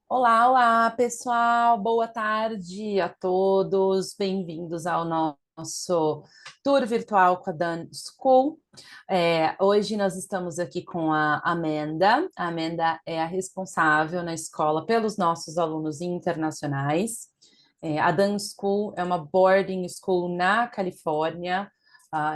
Olá, olá, pessoal. Boa tarde a todos. Bem-vindos ao nosso tour virtual com a Dunn School. Hoje nós estamos aqui com a Amanda. A Amanda é a responsável na escola pelos nossos alunos internacionais. A Dunn School é uma boarding school na Califórnia,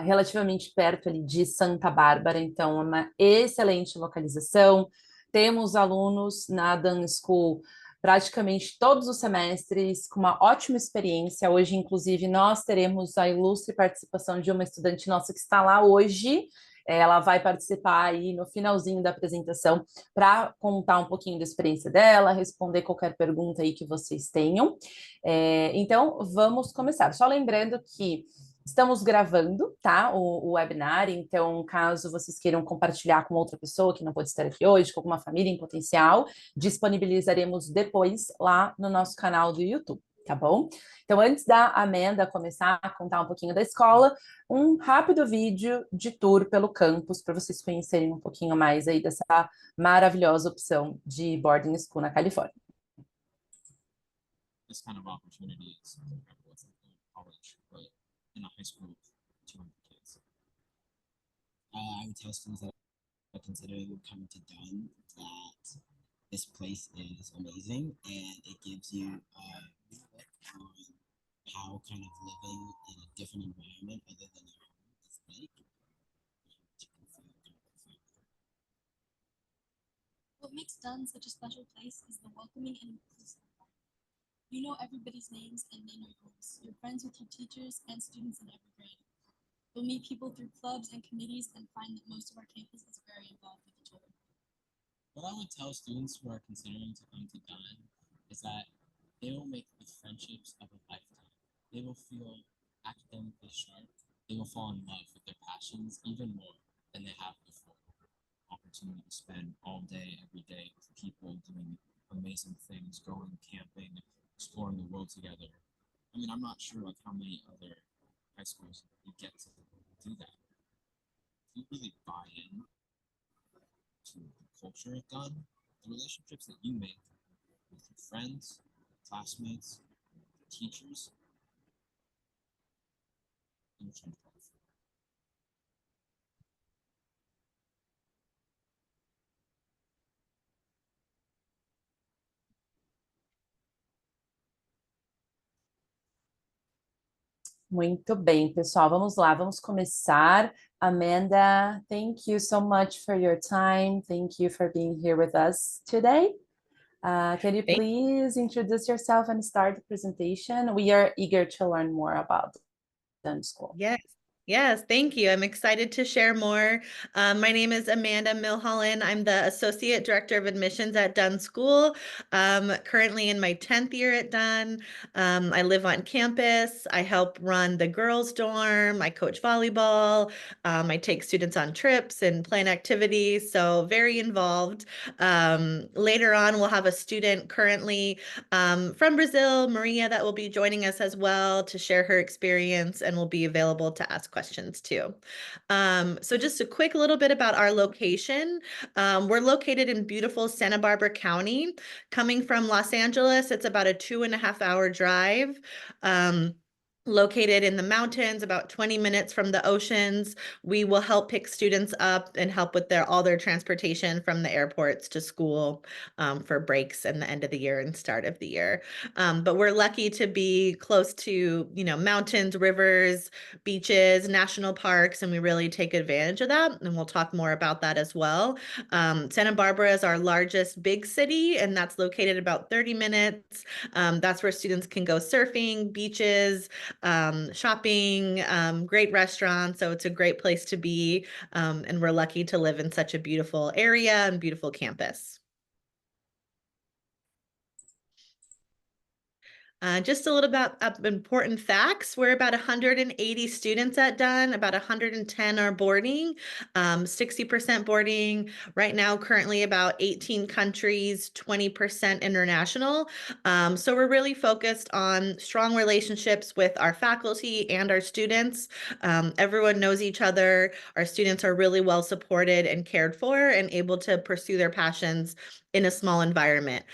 relativamente perto ali de Santa Bárbara, então é uma excelente localização. Temos alunos na Dunn School praticamente todos os semestres, com uma ótima experiência. Hoje, inclusive, nós teremos a ilustre participação de uma estudante nossa que está lá hoje. Ela vai participar aí no finalzinho da apresentação para contar um pouquinho da experiência dela, responder qualquer pergunta aí que vocês tenham. Então, vamos começar. Só lembrando que estamos gravando, tá? O webinar, então, caso vocês queiram compartilhar com outra pessoa que não pode estar aqui hoje, com alguma família em potencial, disponibilizaremos depois lá no nosso canal do YouTube, tá bom? Então, antes da Amanda começar a contar um pouquinho da escola, um rápido vídeo de tour pelo campus para vocês conhecerem um pouquinho mais aí dessa maravilhosa opção de boarding school na Califórnia. This kind of opportunity is incredible. It's like a college, but in a high school of 200 kids. I would tell students that are considering coming to Dunn that this place is amazing and it gives you a look on how kind of living in a different environment other than your home is like. What makes Dunn such a special place is the welcoming and inclusive environment. You know everybody's names and they know yours. You're friends with your teachers and students in every grade. You'll meet people through clubs and committees and find that most of our campus is very involved with each other. What I would tell students who are considering to come to Dunn is that they will make the friendships of a lifetime. They will feel academically sharp. They will fall in love with their passions even more than they have before. Opportunity to spend all day, every day with people doing amazing things, going camping, exploring the world together. I mean, I'm not sure like how many other high schools you get to do that. If you really buy in to the culture at Dunn, the relationships that you make with your friends, classmates, teachers, you'll change life. Muito bem, pessoal, vamos lá, vamos começar. Amanda, thank you so much for your time. Thank you for being here with us today. Can you please introduce yourself and start the presentation? We are eager to learn more about Dunn School. Yes, thank you. I'm excited to share more. My name is Amanda Milholland. I'm the Associate Director of Admissions at Dunn School, currently in my 10th year at Dunn. I live on campus. I help run the girls' dorm. I coach volleyball. I take students on trips and plan activities, so very involved. Later on, we'll have a student currently from Brazil, Maria, that will be joining us as well to share her experience and will be available to ask questions too. So just a quick little bit about our location. We're located in beautiful Santa Barbara County. Coming from Los Angeles, it's about a 2.5-hour drive. Located in the mountains, about 20 minutes from the oceans. We will help pick students up and help with all their transportation from the airports to school for breaks and the end of the year and start of the year. But we're lucky to be close to, mountains, rivers, beaches, national parks, and we really take advantage of that. And we'll talk more about that as well. Santa Barbara is our largest big city, and that's located about 30 minutes. That's where students can go surfing, beaches, shopping, great restaurants. So it's a great place to be. And we're lucky to live in such a beautiful area and beautiful campus. Just a little bit of important facts. We're about 180 students at Dunn, about 110 are boarding, 60% boarding. Right now, currently about 18 countries, 20% international. So we're really focused on strong relationships with our faculty and our students. Everyone knows each other. Our students are really well supported and cared for and able to pursue their passions in a small environment.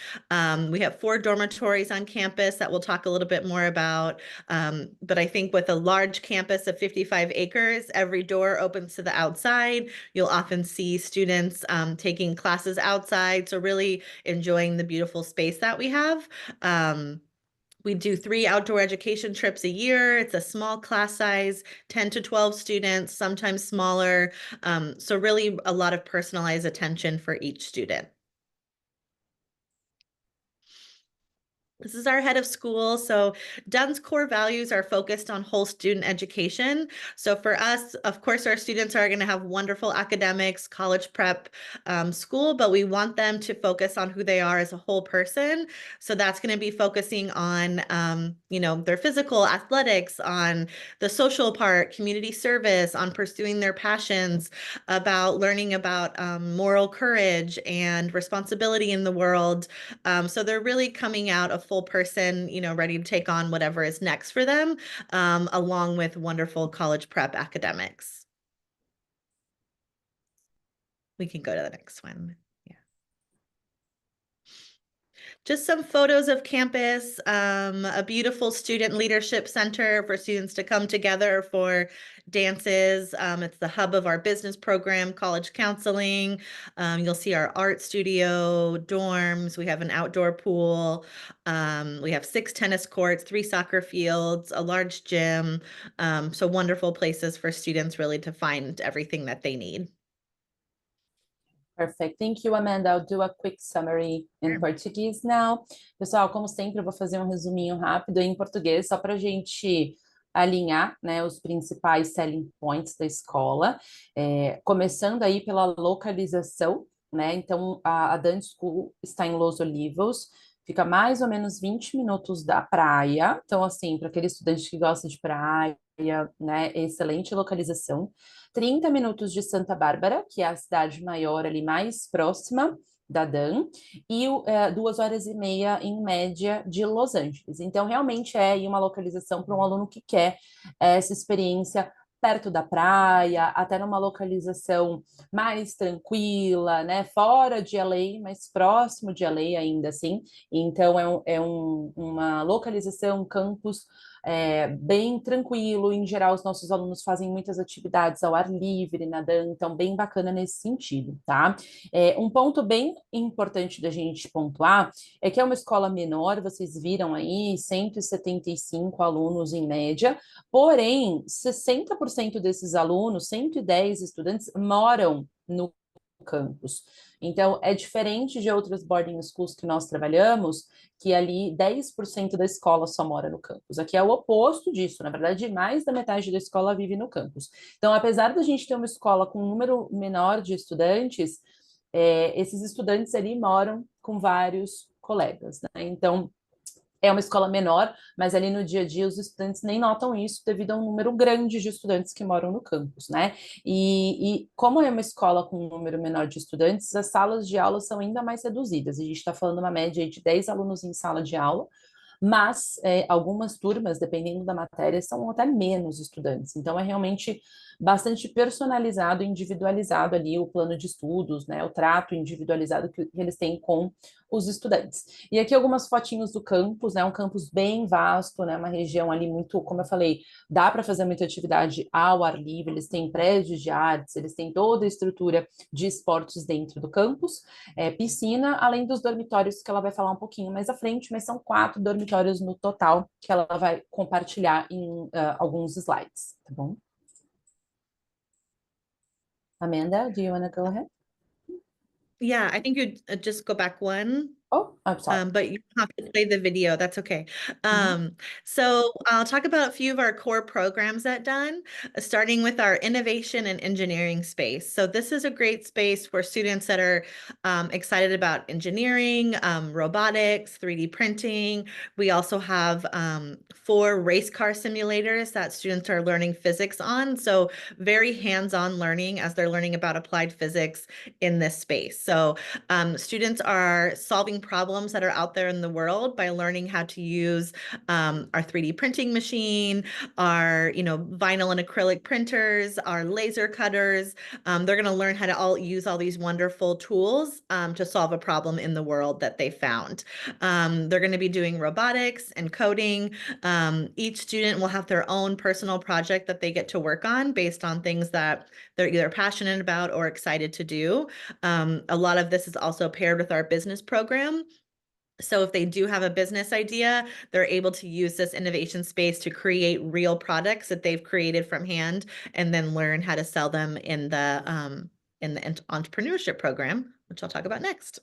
We have 4 dormitories on campus that we'll talk a little bit more about. But I think with a large campus of 55 acres, every door opens to the outside. You'll often see students taking classes outside, so really enjoying the beautiful space that we have. We do 3 outdoor education trips a year. It's a small class size, 10 to 12 students, sometimes smaller. So really a lot of personalized attention for each student. This is our head of school. So Dunn's core values are focused on whole student education. So for us, of course, our students are going to have wonderful academics, college prep, school, but we want them to focus on who they are as a whole person. So that's going to be focusing on, their physical athletics, on the social part, community service, on pursuing their passions, about learning about moral courage and responsibility in the world. So they're really coming out a full person, ready to take on whatever is next for them, along with wonderful college prep academics. We can go to the next one. Just some photos of campus, a beautiful student leadership center for students to come together for dances. It's the hub of our business program, college counseling. You'll see our art studio, dorms. We have an outdoor pool. We have 6 tennis courts, 3 soccer fields, a large gym. So wonderful places for students really to find everything that they need. Perfect. Thank you, Amanda. I'll do a quick summary in Portuguese now. Pessoal, como sempre, eu vou fazer um resuminho rápido em português, só para a gente alinhar, né, os principais selling points da escola. Começando aí pela localização, né? Então, a Dunn School está em Los Olivos, fica mais ou menos 20 minutos da praia. Então, assim, para aquele estudante que gosta de praia, né, excelente localização. 30 minutos de Santa Bárbara, que é a cidade maior ali mais próxima da Dunn, e 2 horas e meia em média de Los Angeles. Então, realmente é aí uma localização para um aluno que quer essa experiência perto da praia, até numa localização mais tranquila, né? Fora de LA, mas próximo de LA ainda assim. Então, uma localização, um campus bem tranquilo. Em geral, os nossos alunos fazem muitas atividades ao ar livre, nadando, então bem bacana nesse sentido, tá? Um ponto bem importante da gente pontuar é que é uma escola menor, vocês viram aí, 175 alunos em média, porém, 60% desses alunos, 110 estudantes, moram no campus. Então, é diferente de outras boarding schools que nós trabalhamos, que ali 10% da escola só mora no campus. Aqui é o oposto disso, na verdade, mais da metade da escola vive no campus. Então, apesar da gente ter uma escola com um número menor de estudantes, esses estudantes ali moram com vários colegas, né? Então, é uma escola menor, mas ali no dia a dia os estudantes nem notam isso devido a um número grande de estudantes que moram no campus, né? E como é uma escola com um número menor de estudantes, as salas de aula são ainda mais reduzidas. A gente está falando uma média de 10 alunos em sala de aula, mas algumas turmas, dependendo da matéria, são até menos estudantes. Então, é realmente bastante personalizado, individualizado ali o plano de estudos, né? O trato individualizado que eles têm com os estudantes. E aqui algumas fotinhos do campus, né? Um campus bem vasto, né? Uma região ali muito, como eu falei, dá para fazer muita atividade ao ar livre, eles têm prédios de artes, eles têm toda a estrutura de esportes dentro do campus, piscina, além dos dormitórios que ela vai falar um pouquinho mais à frente, mas são 4 dormitórios no total que ela vai compartilhar em alguns slides, tá bom? Amanda, do you want to go ahead? Yeah, I think you just go back one. Oh, I'm sorry. But you don't have to play the video. That's okay. So I'll talk about a few of our core programs at Dunn, starting with our innovation and engineering space. So this is a great space for students that are excited about engineering, robotics, 3D printing. We also have 4 race car simulators that students are learning physics on. So very hands-on learning as they're learning about applied physics in this space. So students are solving problems problems that are out there in the world by learning how to use our 3D printing machine, our vinyl and acrylic printers, our laser cutters. They're going to learn how to use all these wonderful tools to solve a problem in the world that they found. They're going to be doing robotics and coding. Each student will have their own personal project that they get to work on based on things that they're either passionate about or excited to do. A lot of this is also paired with our business program. So if they do have a business idea, they're able to use this innovation space to create real products that they've created from hand and then learn how to sell them in the entrepreneurship program, which I'll talk about next.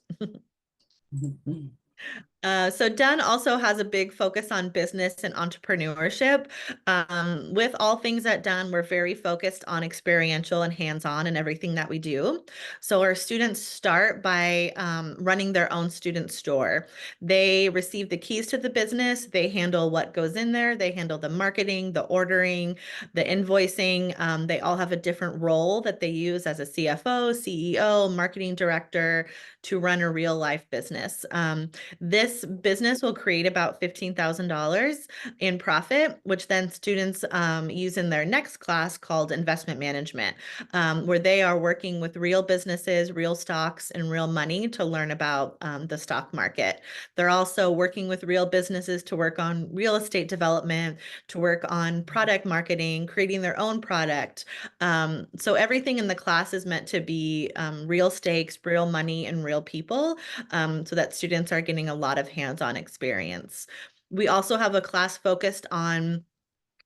So Dunn also has a big focus on business and entrepreneurship. With all things at Dunn, we're very focused on experiential and hands-on in everything that we do. So our students start by running their own student store. They receive the keys to the business. They handle what goes in there. They handle the marketing, the ordering, the invoicing. They all have a different role that they use as a CFO, CEO, marketing director to run a real life business. This business will create about $15,000 in profit, which then students use in their next class called investment management, where they are working with real businesses, real stocks, and real money to learn about the stock market. They're also working with real businesses to work on real estate development, to work on product marketing, creating their own product. So everything in the class is meant to be real stakes, real money, and real people, so that students are getting a lot of hands-on experience. We also have a class focused on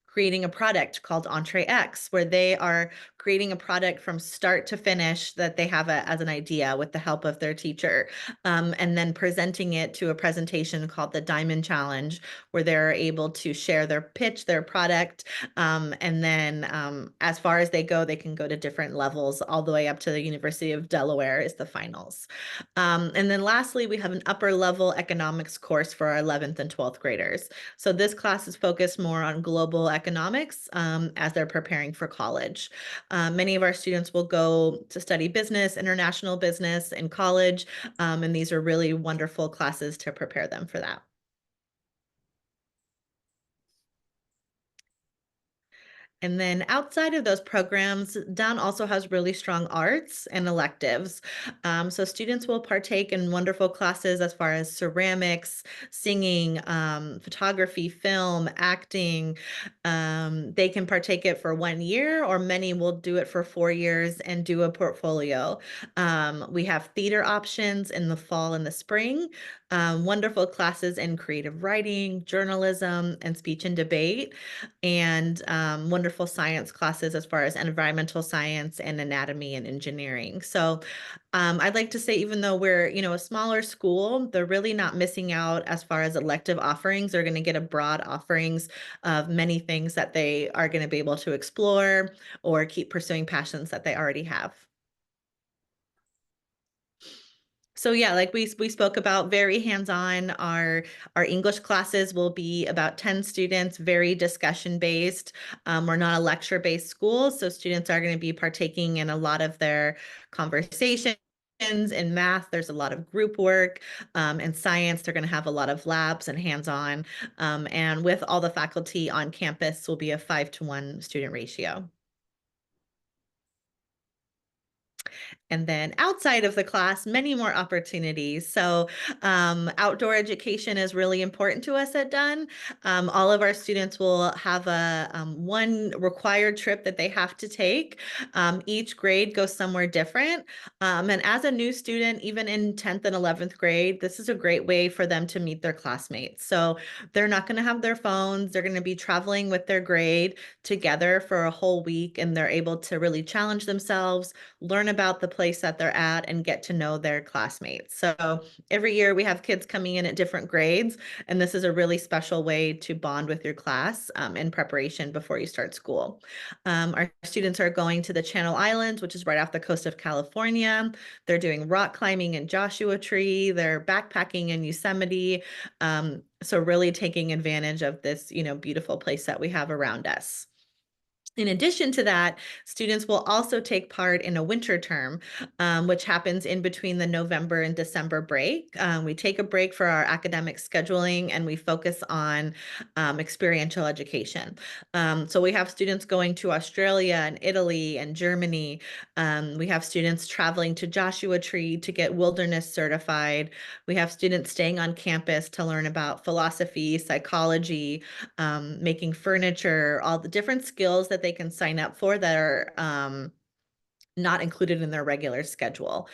creating a product called Entree X, where they are creating a product from start to finish that they have as an idea with the help of their teacher, and then presenting it to a presentation called the Diamond Challenge, where they're able to share their pitch, their product, and then as far as they go, they can go to different levels, all the way up to the University of Delaware is the finals. And then lastly, we have an upper level economics course for our 11th and 12th graders. So this class is focused more on global economics as they're preparing for college. Many of our students will go to study business, international business in college, and these are really wonderful classes to prepare them for that. And then outside of those programs, Dunn also has really strong arts and electives. So students will partake in wonderful classes as far as ceramics, singing, photography, film, acting. They can partake it for 1 year, or many will do it for 4 years and do a portfolio. We have theater options in the fall and the spring, wonderful classes in creative writing, journalism, and speech and debate, and wonderful science classes as far as environmental science and anatomy and engineering. So I'd like to say, even though we're, a smaller school, they're really not missing out as far as elective offerings. They're going to get a broad offerings of many things that they are going to be able to explore or keep pursuing passions that they already have. So yeah, like we spoke about, very hands-on. Our English classes will be about 10 students, very discussion-based. We're not a lecture-based school, so students are going to be partaking in a lot of their conversations. In math, there's a lot of group work. In science, they're going to have a lot of labs and hands-on. And with all the faculty on campus, will be a 5-to-1 student ratio. And then outside of the class, many more opportunities. So outdoor education is really important to us at Dunn. All of our students will have a one required trip that they have to take. Each grade goes somewhere different. And as a new student, even in 10th and 11th grade, this is a great way for them to meet their classmates. So they're not going to have their phones. They're going to be traveling with their grade together for a whole week, and they're able to really challenge themselves, learn about the place that they're at, and get to know their classmates. So every year we have kids coming in at different grades, and this is a really special way to bond with your class in preparation before you start school. Our students are going to the Channel Islands, which is right off the coast of California. They're doing rock climbing in Joshua Tree. They're backpacking in Yosemite. So really taking advantage of this, beautiful place that we have around us. In addition to that, students will also take part in a winter term, which happens in between the November and December break. We take a break for our academic scheduling and we focus on experiential education. So we have students going to Australia and Italy and Germany. We have students traveling to Joshua Tree to get wilderness certified. We have students staying on campus to learn about philosophy, psychology, making furniture, all the different skills that they can sign up for that are not included in their regular schedule.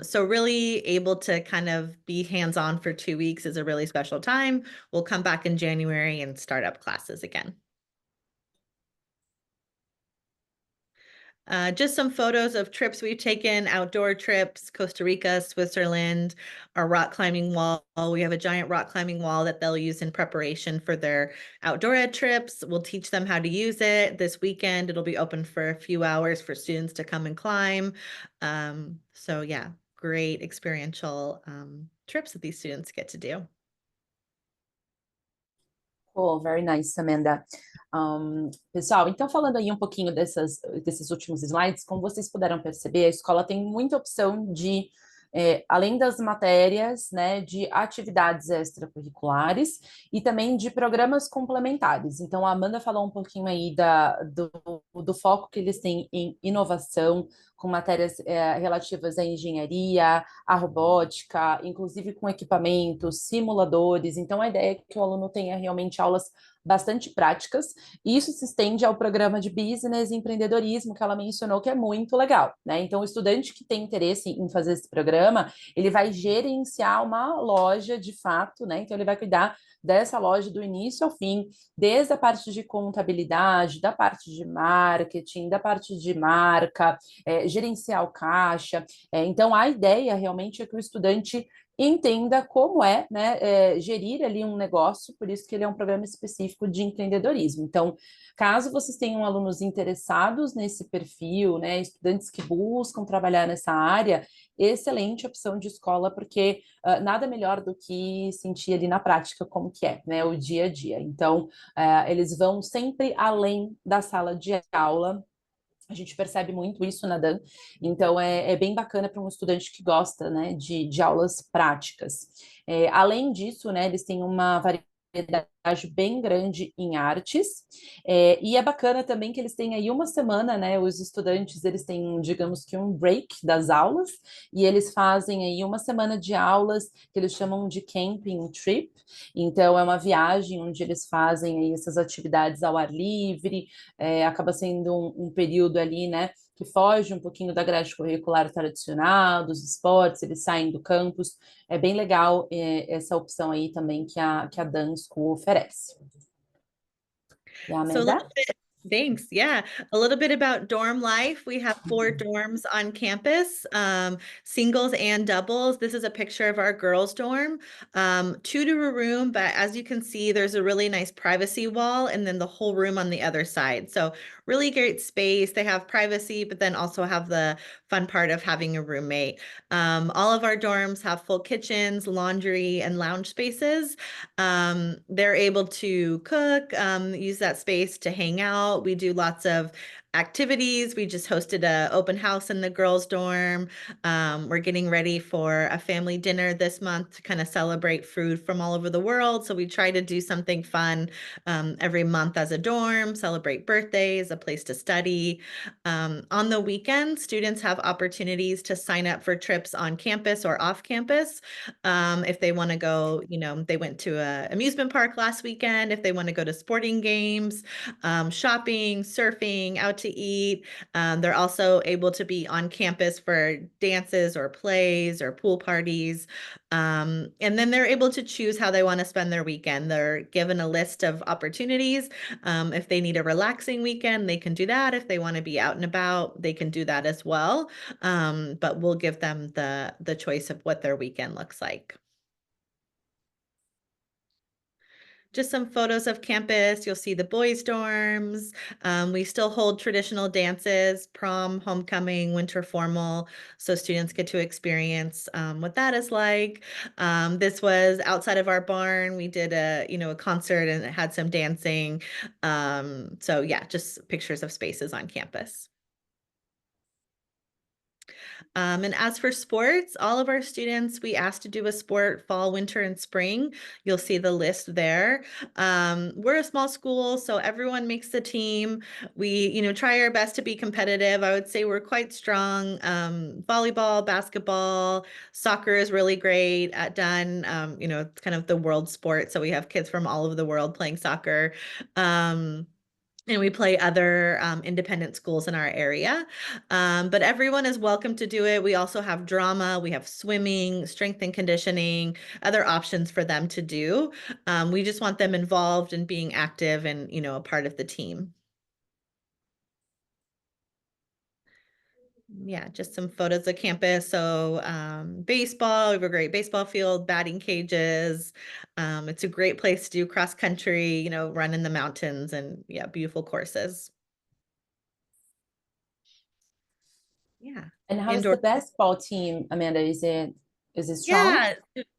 So really able to kind of be hands-on for 2 weeks is a really special time. We'll come back in January and start up classes again. Just some photos of trips we've taken, outdoor trips, Costa Rica, Switzerland, our rock climbing wall. We have a giant rock climbing wall that they'll use in preparation for their outdoor ed trips. We'll teach them how to use it. This weekend, it'll be open for a few hours for students to come and climb. So yeah, great experiential trips that these students get to do. Oh, very nice, Amanda. Pessoal, então falando aí um pouquinho desses últimos slides, como vocês puderam perceber, a escola tem muita opção de, além das matérias, né, de atividades extracurriculares e também de programas complementares. Então, a Amanda falou um pouquinho aí do foco que eles têm em inovação, com matérias relativas à engenharia, à robótica, inclusive com equipamentos, simuladores. Então, a ideia é que o aluno tenha realmente aulas bastante práticas, e isso se estende ao programa de business e empreendedorismo que ela mencionou, que é muito legal, né? Então, o estudante que tem interesse em fazer esse programa, ele vai gerenciar uma loja de fato, né? Então, ele vai cuidar dessa loja do início ao fim, desde a parte de contabilidade, da parte de marketing, da parte de marca, gerenciar o caixa. Então, a ideia realmente é que o estudante entenda como é, né, gerir ali um negócio, por isso que ele é um programa específico de empreendedorismo. Então, caso vocês tenham alunos interessados nesse perfil, né, estudantes que buscam trabalhar nessa área, excelente opção de escola, porque nada melhor do que sentir ali na prática como que é, né, o dia a dia. Então, eles vão sempre além da sala de aula. A gente percebe muito isso na Dunn, então é bem bacana para um estudante que gosta, né, de aulas práticas. Além disso, né, eles têm uma variedade bem grande em artes, e é bacana também que eles têm aí uma semana, né, os estudantes, eles têm, digamos que um break das aulas, e eles fazem aí uma semana de aulas que eles chamam de camping trip, então é uma viagem onde eles fazem aí essas atividades ao ar livre, acaba sendo um período ali, né, que foge um pouquinho da grade curricular tradicional, dos esportes, eles saem do campus. É bem legal essa opção aí também que a Dunn School oferece. E a So a Amanda? little bit, thanks. Yeah. A little bit about dorm life. We have 4 dorms on campus, singles and doubles. This is a picture of our girls' dorm, 2 to a room, but as you can see, there's a really nice privacy wall and then the whole room on the other side. So really great space. They have privacy, but then also have the fun part of having a roommate. All of our dorms have full kitchens, laundry, and lounge spaces. They're able to cook, use that space to hang out. We do lots of activities. We just hosted a open house in the girls' dorm. We're getting ready for a family dinner this month to kind of celebrate food from all over the world. So we try to do something fun every month as a dorm, celebrate birthdays, a place to study. On the weekend, students have opportunities to sign up for trips on campus or off campus. If they want to go, they went to an amusement park last weekend, if they want to go to sporting games, shopping, surfing, out to eat. They're also able to be on campus for dances or plays or pool parties. And then they're able to choose how they want to spend their weekend. They're given a list of opportunities. If they need a relaxing weekend, they can do that. If they want to be out and about, they can do that as well. But we'll give them the choice of what their weekend looks like. just some photos of campus. You'll see the boys' dorms. We still hold traditional dances, prom, homecoming, winter formal, so students get to experience what that is like. This was outside of our barn. We did a concert and it had some dancing. So yeah, just pictures of spaces on campus. And as for sports, all of our students, we asked to do a sport fall, winter, and spring. You'll see the list there. We're a small school, so everyone makes the team. We, try our best to be competitive. I would say we're quite strong. Volleyball, basketball, soccer is really great at Dunn. It's kind of the world sport, so we have kids from all over the world playing soccer. And we play other independent schools in our area. But everyone is welcome to do it. We also have drama, we have swimming, strength and conditioning, other options for them to do. We just want them involved and being active and, a part of the team. Yeah, just some photos of campus. So baseball, we have a great baseball field, batting cages. It's a great place to do cross country, run in the mountains, and yeah, beautiful courses. Yeah. And how is the Indoor. basketball team, Amanda? Is it strong? Yeah,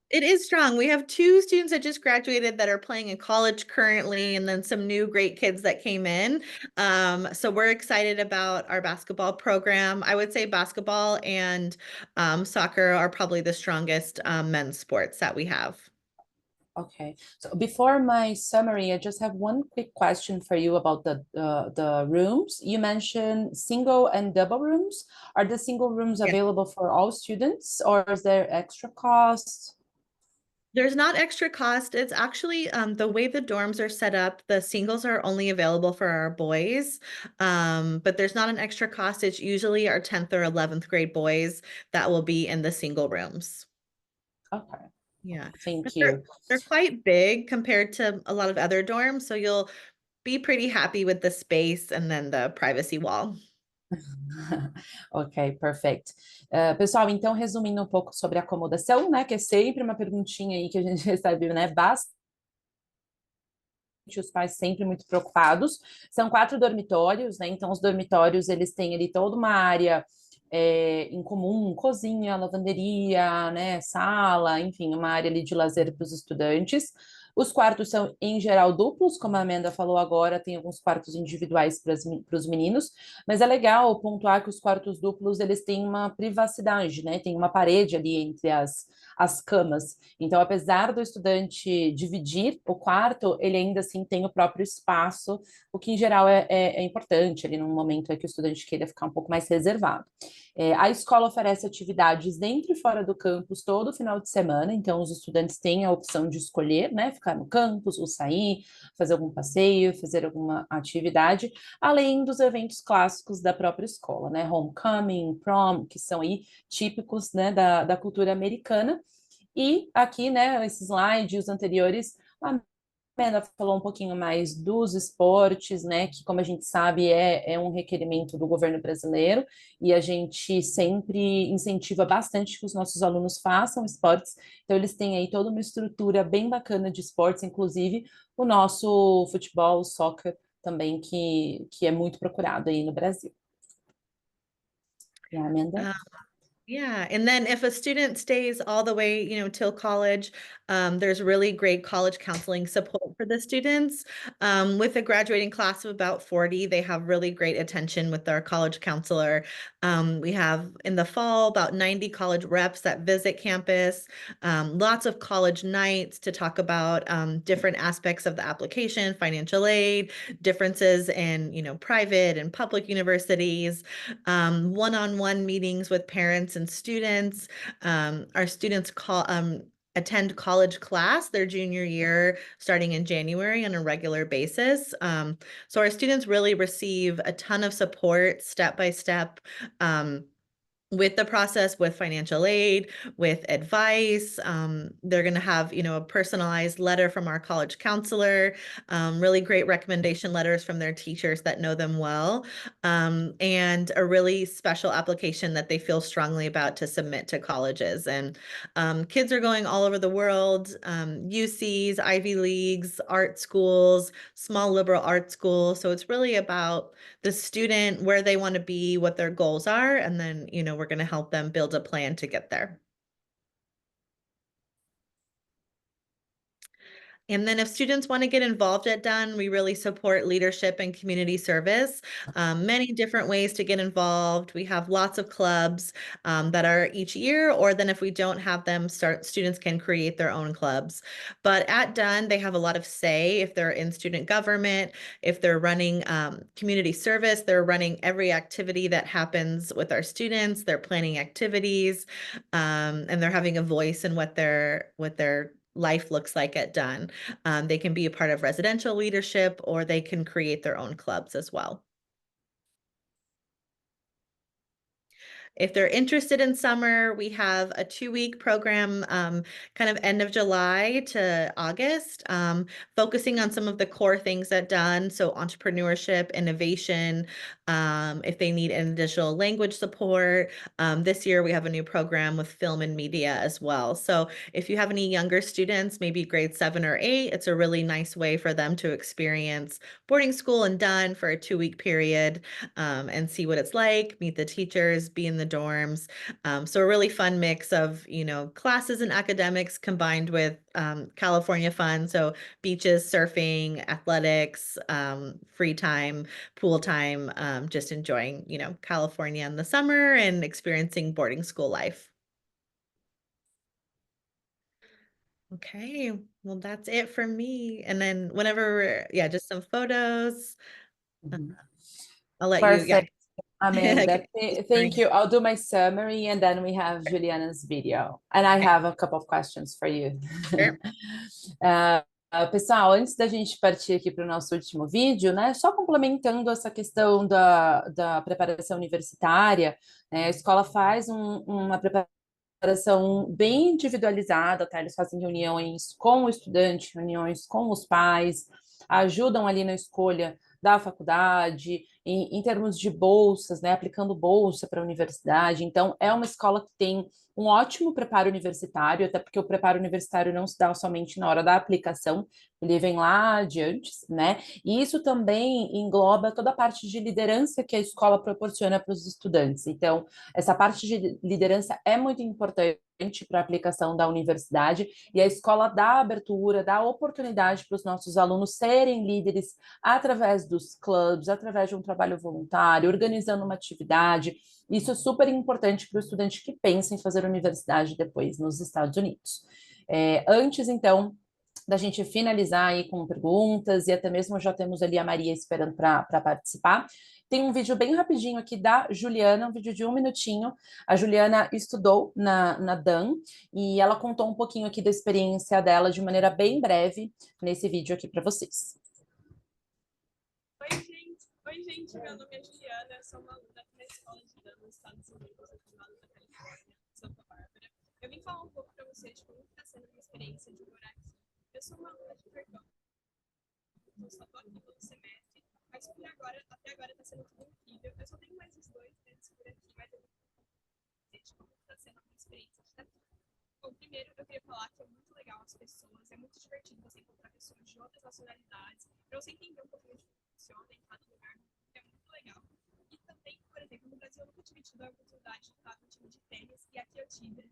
it is strong. We have 2 students that just graduated that are playing in college currently, and then some new great kids that came in. So we're excited about our basketball program. I would say basketball and soccer are probably the strongest men's sports that we have. Okay. So before my summary, I just have one quick question for you about the rooms. You mentioned single and double rooms. Are the single rooms Yeah. available for all students, or is there extra cost? There's not extra cost. It's actually the way the dorms are set up, the singles are only available for our boys, but there's not an extra cost. It's usually our 10th or 11th grade boys that will be in the single rooms. Okay. Yeah, but Thank they're you. they're quite big compared to a lot of other dorms, so you'll be pretty happy with the space and then the privacy wall. Ok, perfect. Pessoal, então, resumindo um pouco sobre acomodação, né, que é sempre uma perguntinha aí que a gente recebe, né, bastante, os pais sempre muito preocupados. São 4 dormitórios, né, então os dormitórios, eles têm ali toda uma área em comum, cozinha, lavanderia, né, sala, enfim, uma área ali de lazer para os estudantes. Os quartos são, em geral, duplos, como a Amanda falou agora, tem alguns quartos individuais para os meninos, mas é legal pontuar que os quartos duplos, eles têm uma privacidade, né, tem uma parede ali entre as camas. Então, apesar do estudante dividir o quarto, ele ainda assim tem o próprio espaço, o que, em geral, é importante ali num momento em que o estudante queira ficar um pouco mais reservado. A escola oferece atividades dentro e fora do campus todo final de semana, então os estudantes têm a opção de escolher, né, ficar no campus ou sair, fazer algum passeio, fazer alguma atividade, além dos eventos clássicos da própria escola, né, homecoming, prom, que são aí típicos, né, da cultura americana. E aqui, né, esse slide, os anteriores, a Amanda falou um pouquinho mais dos esportes, né? Que, como a gente sabe, é um requerimento do governo brasileiro, e a gente sempre incentiva bastante que os nossos alunos façam esportes. Então, eles têm aí toda uma estrutura bem bacana de esportes, inclusive o nosso futebol, o soccer também, que é muito procurado aí no Brasil. E a Amanda? Yeah, and then if a student stays all the way, till college, there's really great college counseling support for the students. With a graduating class of about 40, they have really great attention with our college counselor. We have in the fall about 90 college reps that visit campus, lots of college nights to talk about different aspects of the application, financial aid, differences in, private and public universities, one-on-one meetings with parents and students. Our students attend college class their junior year starting in January on a regular basis. So our students really receive a ton of support step by step. with the process, with financial aid, with advice. They're going to have, a personalized letter from our college counselor, really great recommendation letters from their teachers that know them well, and a really special application that they feel strongly about to submit to colleges. And kids are going all over the world, UCs, Ivy Leagues, art schools, small liberal arts schools. So it's really about the student, where they want to be, what their goals are, and then, we're going to help them build a plan to get there. And then if students want to get involved at Dunn, we really support leadership and community service. Many different ways to get involved. We have lots of clubs that are each year, or then if we don't have them, students can create their own clubs. But at Dunn, they have a lot of say if they're in student government, if they're running community service, they're running every activity that happens with our students, they're planning activities, and they're having a voice in what their life looks like at Dunn. They can be a part of residential leadership, or they can create their own clubs as well. If they're interested in summer, we have a 2-week program, kind of end of July to August, focusing on some of the core things at Dunn. So entrepreneurship, innovation, if they need an additional language support. This year we have a new program with film and media as well. So if you have any younger students, maybe grade 7 or 8, it's a really nice way for them to experience boarding school in Dunn for a 2-week period, and see what it's like, meet the teachers, be in the dorms. So a really fun mix of, classes and academics combined with California fun. So beaches, surfing, athletics, free time, pool time, just enjoying, California in the summer and experiencing boarding school life. Okay, well, that's it for me. And then whenever, just some photos. I'll let you, Perfect, Amanda. Okay. Thank you. I'll do my summary and then we have Juliana's video. And I have a couple of questions for you. Sure. Pessoal, antes da gente partir aqui para o nosso último vídeo, né, só complementando essa questão da preparação universitária, né, a escola faz uma preparação bem individualizada, tá? Eles fazem reuniões com o estudante, reuniões com os pais, ajudam ali na escolha da faculdade, em termos de bolsas, né, aplicando bolsa para a universidade. Então, é uma escola que tem um ótimo preparo universitário, até porque o preparo universitário não se dá somente na hora da aplicação, ele vem lá de antes, né? E isso também engloba toda a parte de liderança que a escola proporciona para os estudantes. Então, essa parte de liderança é muito importante para a aplicação da universidade, e a escola dá abertura, dá oportunidade para os nossos alunos serem líderes através dos clubes, através de um trabalho voluntário, organizando uma atividade. Isso é super importante para o estudante que pensa em fazer universidade depois nos Estados Unidos. Antes, então, da gente finalizar aí com perguntas, e até mesmo já temos ali a Maria esperando para participar. Tem um vídeo bem rapidinho aqui da Juliana, um vídeo de 1 minutinho. A Juliana estudou na Dunn e ela contou um pouquinho aqui da experiência dela de maneira bem breve nesse vídeo aqui para vocês. Oi, gente, meu nome é Juliana, eu sou uma aluna aqui na Escola de Dunn, nos Estados Unidos, aqui no lado da Califórnia, Santa Bárbara. Eu vim falar um pouco para vocês de como está sendo a minha experiência de morar aqui. Eu sou uma aluna de cartão, eu só estou aqui no semestre, mas até agora está sendo tudo incrível. Eu só tenho mais uns 2 meses por aqui, mas eu vou dizer de como está sendo a minha experiência de estar aqui. Bom, primeiro eu queria falar que é muito legal as pessoas, é muito divertido você encontrar pessoas de outras nacionalidades, para você entender um pouquinho de como funciona em cada lugar, é muito legal. E também, por exemplo, no Brasil eu nunca tive tido a oportunidade de estar no time de tênis, e aqui eu tive.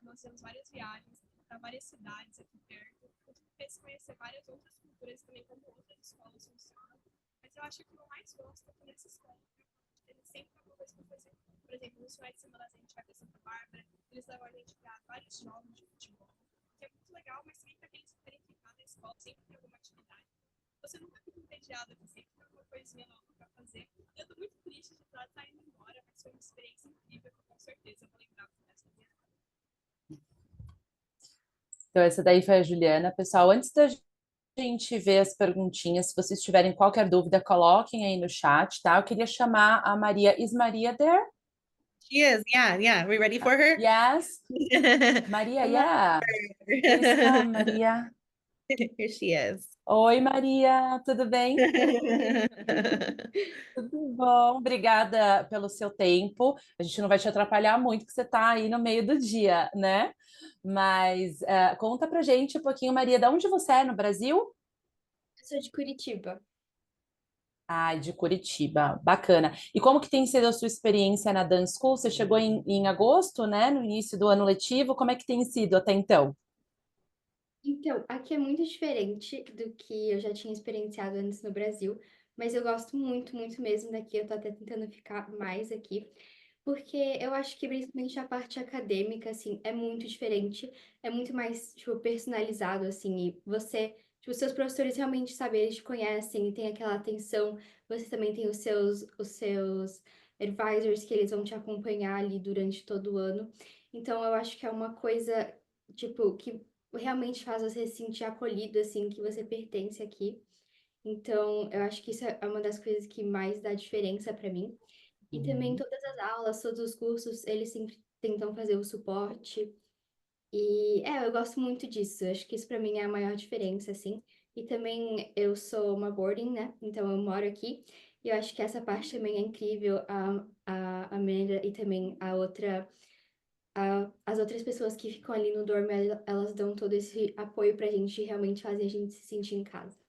Nós temos várias viagens para várias cidades aqui perto. Eu tive conhecer várias outras culturas também, como outras escolas funcionam. Mas eu acho que o mais gosto é que nessa escola tem sempre alguma coisa para fazer. Por exemplo, nos finais de semana a gente vai para Santa Bárbara, eles levam a gente para vários jogos de futebol, que é muito legal, mas também para aqueles que querem ficar na escola sempre tem alguma atividade. Você nunca fica entediado, aqui sempre tem alguma coisinha nova para fazer. E eu tô muito triste de estar indo embora, mas foi uma experiência incrível que eu com certeza vou lembrar pro resto da minha vida. Então, essa daí foi a Juliana. Pessoal, antes da gente ver as perguntinhas, se vocês tiverem qualquer dúvida, coloquem aí no chat, tá? Eu queria chamar a Maria. Is Maria there? She is. Yeah, yeah. We ready for her? Yes, Maria, Hello. yeah. Please come, Maria. Here she is. Oi, Maria, tudo bem? Tudo bom, obrigada pelo seu tempo. A gente não vai te atrapalhar muito, que você está aí no meio do dia, né? Mas conta pra gente um pouquinho, Maria, de onde você é no Brasil? Eu sou de Curitiba. Ah, de Curitiba, bacana. E como que tem sido a sua experiência na Dance School? Você chegou em agosto, né? No início do ano letivo, como é que tem sido até então? Então, aqui é muito diferente do que eu já tinha experienciado antes no Brasil, mas eu gosto muito, muito mesmo daqui. Eu tô até tentando ficar mais aqui, porque eu acho que principalmente a parte acadêmica, assim, é muito diferente, é muito mais, tipo, personalizado, assim, e você, tipo, seus professores realmente, sabe, eles te conhecem e tem aquela atenção, você também tem os seus advisors que eles vão te acompanhar ali durante todo o ano. Então, eu acho que é uma coisa, tipo, que realmente faz você se sentir acolhido, assim, que você pertence aqui. Então, eu acho que isso é uma das coisas que mais dá diferença para mim. E também Uhum. todas as aulas, todos os cursos, eles sempre tentam fazer o suporte. E eu gosto muito disso. Eu acho que isso para mim é a maior diferença, assim. E também eu sou uma boarding, né? Então eu moro aqui. E eu acho que essa parte também é incrível. A Amanda e também as outras pessoas que ficam ali no dorm, elas dão todo esse apoio pra gente e realmente fazem a gente se sentir em casa.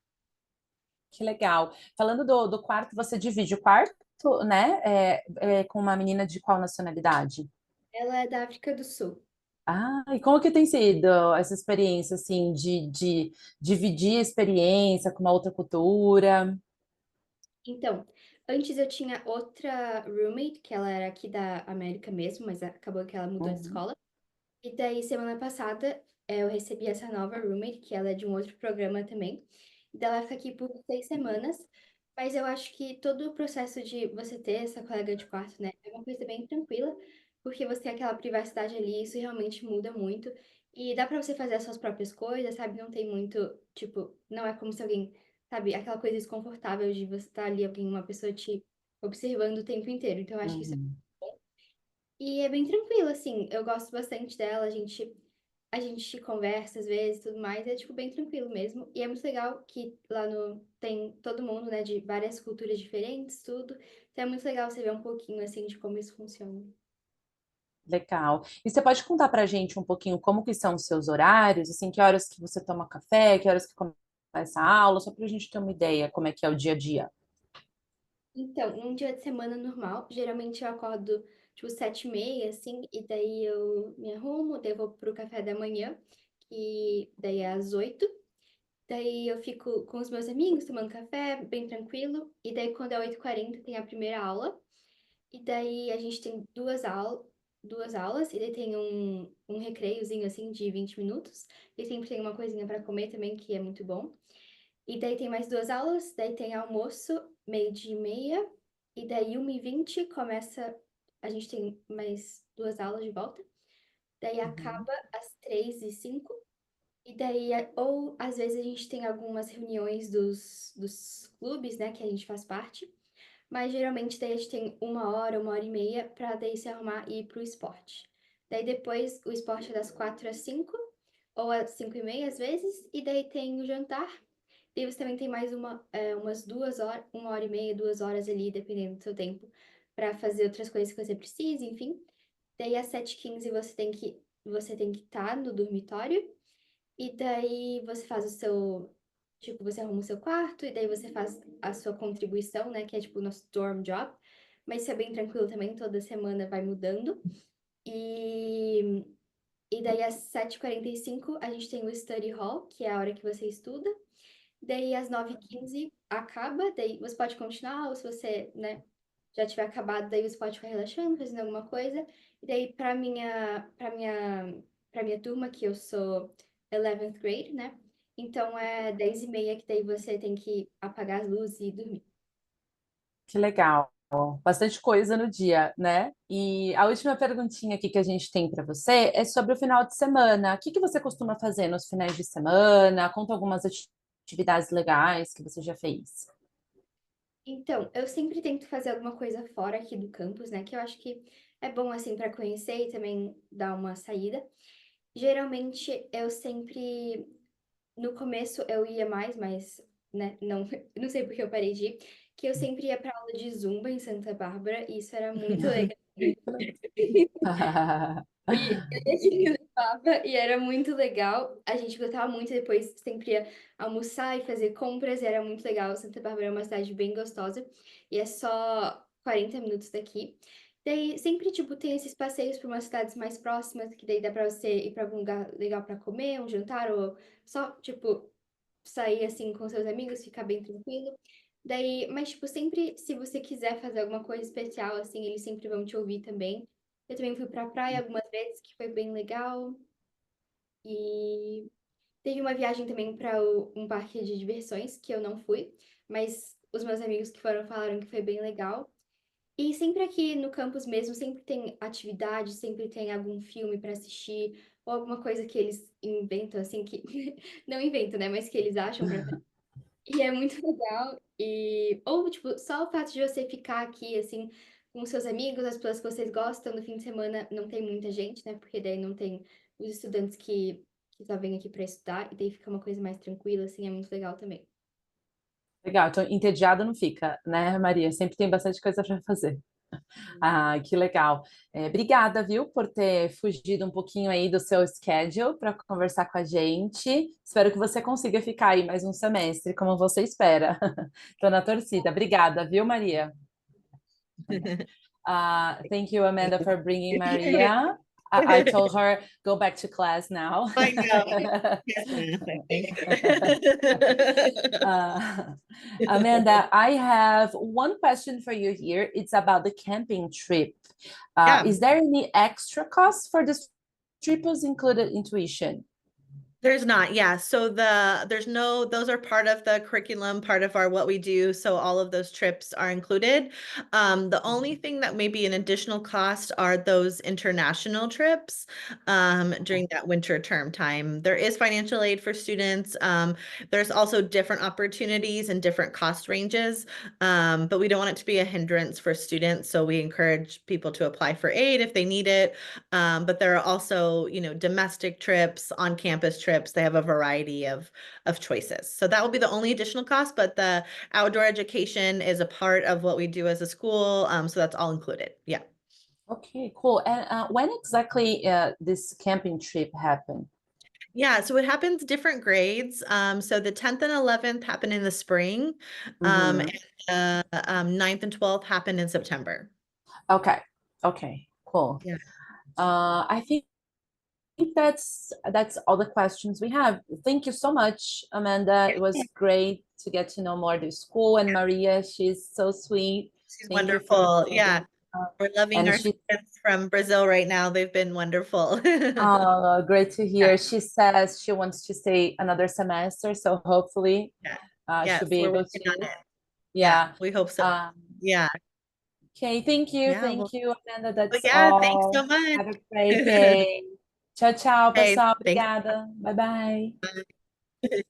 Que legal. Falando do quarto, você divide o quarto, né? Com uma menina de qual nacionalidade? Ela é da África do Sul. Ah, e como que tem sido essa experiência, assim, de dividir a experiência com uma outra cultura? Então, antes eu tinha outra roommate, que ela era aqui da América mesmo, mas acabou que ela mudou de Uhum, escola. E daí, semana passada, eu recebi essa nova roommate, que ela é de um outro programa também. E daí ela fica aqui por 6 semanas. Mas eu acho que todo o processo de você ter essa colega de quarto, né, é uma coisa bem tranquila, porque você tem aquela privacidade ali, isso realmente muda muito. E dá pra você fazer as suas próprias coisas, sabe? Não tem muito, tipo, não é como se alguém, sabe, aquela coisa desconfortável de você estar ali, alguém, uma pessoa te observando o tempo inteiro. Então, eu acho que isso uhum. e é bem tranquilo, assim. Eu gosto bastante dela, a gente conversa às vezes, e tudo mais, é tipo bem tranquilo mesmo. E é muito legal que lá no tem todo mundo, né, de várias culturas diferentes, tudo. Então é muito legal você ver um pouquinho assim de como isso funciona. Legal. E você pode contar para a gente um pouquinho como que são os seus horários, assim, que horas que você toma café, que horas que começa a aula, só para a gente ter uma ideia como é que é o dia a dia. Então, num dia de semana normal, geralmente eu acordo tipo 7h30, assim, e daí eu me arrumo, daí eu vou pro café da manhã, que daí é às 8. Daí eu fico com os meus amigos tomando café, bem tranquilo. E daí quando é 8h40 tem a primeira aula. E daí a gente tem duas aulas, e daí tem um recreiozinho assim de 20 minutos. E sempre tem uma coisinha para comer também, que é muito bom. E daí tem mais duas aulas, daí tem almoço, 12h30. E daí 1h20 começa. A gente tem mais duas aulas de volta. Daí Uhum. acaba às 3h05. E daí, ou às vezes a gente tem algumas reuniões dos clubes, né, que a gente faz parte, mas geralmente daí a gente tem 1 hora e meia pra daí se arrumar e ir pro esporte. Daí depois o esporte é das 4h às 5h, ou às 5h30 às vezes, e daí tem o jantar. E você também tem mais umas 2 horas, 1 hora e meia, 2 horas ali, dependendo do seu tempo, pra fazer outras coisas que você precisa, enfim. Daí às 7h15 você tem que estar no dormitório. E daí você faz o seu, tipo, você arruma o seu quarto e daí você faz a sua contribuição, né, que é tipo o nosso dorm job. Mas isso é bem tranquilo também, toda semana vai mudando. E, e daí às 7h45 a gente tem o study hall, que é a hora que você estuda. Daí às 9h15 acaba, daí você pode continuar, ou se você, né, já tiver acabado, daí você pode ficar relaxando, fazendo alguma coisa. E daí para minha turma, que eu sou 11th grade, né? Então é 10h30 que daí você tem que apagar as luzes e dormir. Que legal. Bastante coisa no dia, né? E a última perguntinha aqui que a gente tem para você é sobre o final de semana. O que que você costuma fazer nos finais de semana? Conta algumas atividades legais que você já fez. Então, eu sempre tento fazer alguma coisa fora aqui do campus, né? Que eu acho que é bom, assim, para conhecer e também dar uma saída. Geralmente, eu sempre... No começo, eu ia mais, mas, né? Não, não sei porque eu parei de ir. Que eu sempre ia para aula de Zumba em Santa Bárbara. E isso era muito legal. E a gente levava e era muito legal. A gente gostava muito, depois sempre ia almoçar e fazer compras, e era muito legal. Santa Bárbara é uma cidade bem gostosa e é só 40 minutos daqui. Daí sempre, tipo, tem esses passeios para umas cidades mais próximas, que daí dá para você ir para algum lugar legal para comer, um jantar, ou só, tipo, sair assim com seus amigos, ficar bem tranquilo. Daí, mas, tipo, sempre, se você quiser fazer alguma coisa especial, assim, eles sempre vão te ouvir também. Eu também fui pra praia algumas vezes, que foi bem legal. E teve uma viagem também para um parque de diversões, que eu não fui, mas os meus amigos que foram falaram que foi bem legal. E sempre aqui no campus mesmo, sempre tem atividade, sempre tem algum filme para assistir, ou alguma coisa que eles inventam, assim, que não inventam, né, mas que eles acham para e é muito legal. E, ou, tipo, só o fato de você ficar aqui, assim, com seus amigos, as pessoas que vocês gostam, no fim de semana não tem muita gente, né? Porque daí não tem os estudantes que só vêm aqui para estudar, e daí fica uma coisa mais tranquila, assim, é muito legal também. Legal, então entediado não fica, né, Maria? Sempre tem bastante coisa para fazer. Ah, que legal. Obrigada, viu, por ter fugido um pouquinho aí do seu schedule para conversar com a gente. Espero que você consiga ficar aí mais um semestre, como você espera. Estou na torcida. Obrigada, viu, Maria? Thank you, Amanda, for bringing Maria. I told her go back to class now. I know. Yes, Uh, Amanda, I have one question for you here. It's about the camping trip. Yeah. Is there any extra cost for this trip was included in tuition? There's not, yeah. So those are part of the curriculum, part of our what we do. So all of those trips are included. The only thing that may be an additional cost are those international trips during that winter term time. There is financial aid for students. There's also different opportunities and different cost ranges, but we don't want it to be a hindrance for students. So we encourage people to apply for aid if they need it. But there are also, domestic trips, on-campus trips. They have a variety of choices. So that will be the only additional cost, but the outdoor education is a part of what we do as a school. So that's all included. Yeah. Okay, cool. And when exactly this camping trip happened? Yeah, so it happens different grades. So the 10th and 11th happen in the spring, Mhm. and the 9th and 12th happen in September. Okay, cool. Yeah. I think that's all the questions we have. Thank you so much, Amanda. It was great to get to know more the school, and Maria, she's so sweet. She's Thank you for wonderful. Yeah. attending. We're loving And our she, students from Brazil right now. They've been wonderful. oh, great to Yeah, hear. She says she wants to stay another semester, so hopefully, yeah. she'll Yes, be we're able working on to. it. Yeah, Yeah. we hope so. Um, Yeah. okay, Yeah. Well, thank you, Amanda. That's yeah, thanks so all. much. Have a great day. Tchau, tchau, Okay, pessoal. thanks. Obrigada. Bye bye.